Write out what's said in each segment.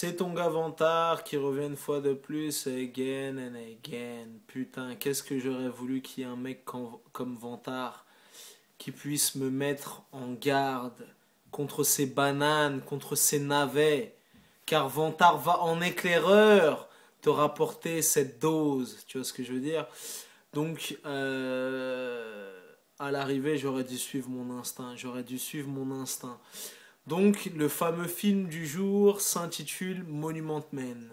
C'est ton gars Vantard qui revient une fois de plus, again and again. Putain, qu'est-ce que j'aurais voulu qu'il y ait un mec comme Vantard qui puisse me mettre en garde contre ces bananes, contre ces navets. Car Vantard va en éclaireur te rapporter cette dose. Tu vois ce que je veux dire? Donc, à l'arrivée, j'aurais dû suivre mon instinct. J'aurais dû suivre mon instinct. Donc, le fameux film du jour s'intitule Monument Men.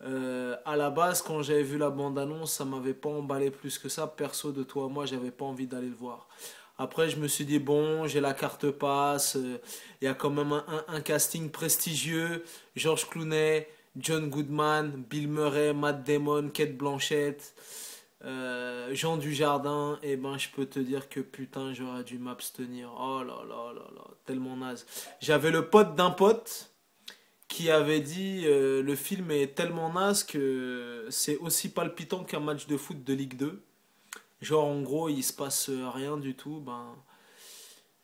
À la base, quand j'avais vu la bande-annonce, ça m'avait pas emballé plus que ça. Perso, de toi, moi, j'avais pas envie d'aller le voir. Après, je me suis dit, bon, j'ai la carte passe. Il y a quand même un casting prestigieux. George Clooney, John Goodman, Bill Murray, Matt Damon, Kate Blanchett. Jean Dujardin, et ben je peux te dire que putain j'aurais dû m'abstenir. Oh là là là là, tellement naze. J'avais le pote d'un pote qui avait dit le film est tellement naze que c'est aussi palpitant qu'un match de foot de Ligue 2. Genre en gros il se passe rien du tout. Ben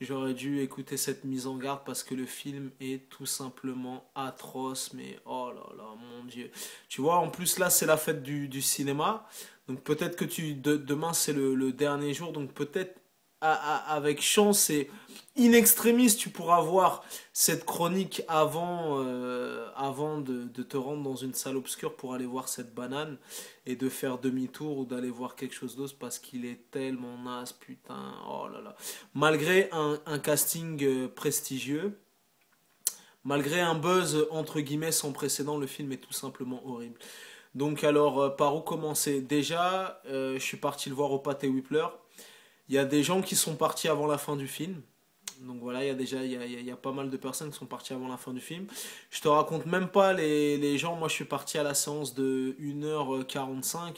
j'aurais dû écouter cette mise en garde parce que le film est tout simplement atroce. Mais oh là là, mon Dieu. Tu vois, en plus là, c'est la fête du cinéma. Donc peut-être que demain, c'est le dernier jour. Donc peut-être avec chance et in extremis, tu pourras voir cette chronique avant de te rendre dans une salle obscure pour aller voir cette banane et de faire demi-tour ou d'aller voir quelque chose d'autre parce qu'il est tellement naze, putain. Oh là là. Malgré un casting prestigieux, malgré un buzz entre guillemets sans précédent, le film est tout simplement horrible. Donc alors, par où commencer? Déjà, je suis parti le voir au Pâté Whippler. Il y a des gens qui sont partis avant la fin du film. Donc voilà, il y a pas mal de personnes qui sont parties avant la fin du film. Je te raconte même pas les gens. Moi, je suis parti à la séance de 1h45.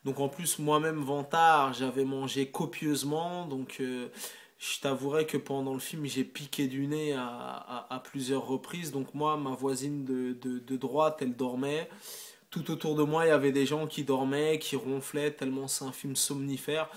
Donc en plus, moi-même, Vantard, j'avais mangé copieusement. Donc je t'avouerai que pendant le film, j'ai piqué du nez à plusieurs reprises. Donc moi, ma voisine de droite, elle dormait. Tout autour de moi, il y avait des gens qui dormaient, qui ronflaient, tellement c'est un film somnifère.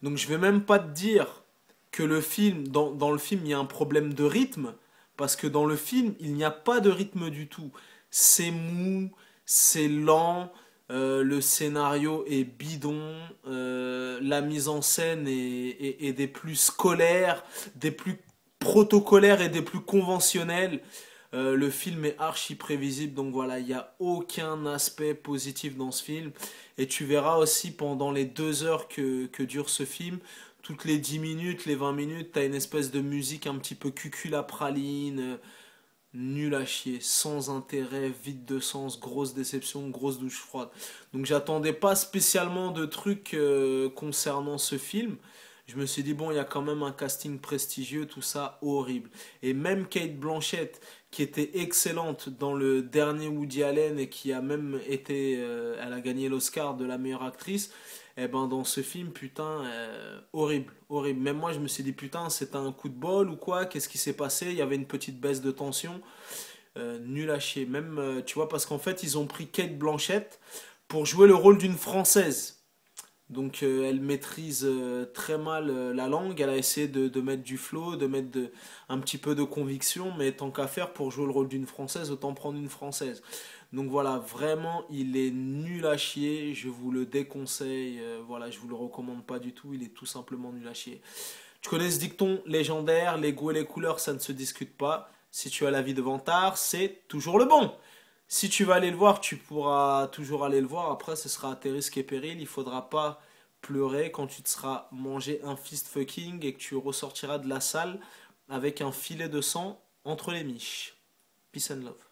Donc je vais même pas te dire que dans le film, il y a un problème de rythme, parce que dans le film, il n'y a pas de rythme du tout. C'est mou, c'est lent, le scénario est bidon, la mise en scène est des plus scolaires, des plus protocolaires et des plus conventionnels. Le film est archi prévisible, donc voilà, il n'y a aucun aspect positif dans ce film. Et tu verras aussi pendant les 2 heures que dure ce film, toutes les 10 minutes, les 20 minutes, t'as une espèce de musique un petit peu cuculapraline, nul à chier, sans intérêt, vide de sens, grosse déception, grosse douche froide. Donc j'attendais pas spécialement de trucs concernant ce film. Je me suis dit, bon, il y a quand même un casting prestigieux, tout ça horrible. Et même Kate Blanchett, qui était excellente dans le dernier Woody Allen et qui a même été, elle a gagné l'Oscar de la meilleure actrice, et ben dans ce film, putain, horrible, horrible. Même moi, je me suis dit, putain, c'était un coup de bol ou quoi? Qu'est-ce qui s'est passé? Il y avait une petite baisse de tension. Nul à chier. Même, tu vois, parce qu'en fait, ils ont pris Kate Blanchett pour jouer le rôle d'une Française. Donc elle maîtrise très mal la langue, elle a essayé de mettre du flow, un petit peu de conviction, mais tant qu'à faire pour jouer le rôle d'une Française, autant prendre une Française. Donc voilà, vraiment, il est nul à chier, je vous le déconseille, voilà, je vous le recommande pas du tout, il est tout simplement nul à chier. Tu connais ce dicton légendaire, les goûts et les couleurs, ça ne se discute pas. Si tu as l'avis de Vantard, c'est toujours le bon. Si tu vas aller le voir, tu pourras toujours aller le voir. Après, ce sera à tes risques et périls. Il faudra pas pleurer quand tu te seras mangé un fist fucking et que tu ressortiras de la salle avec un filet de sang entre les miches. Peace and love.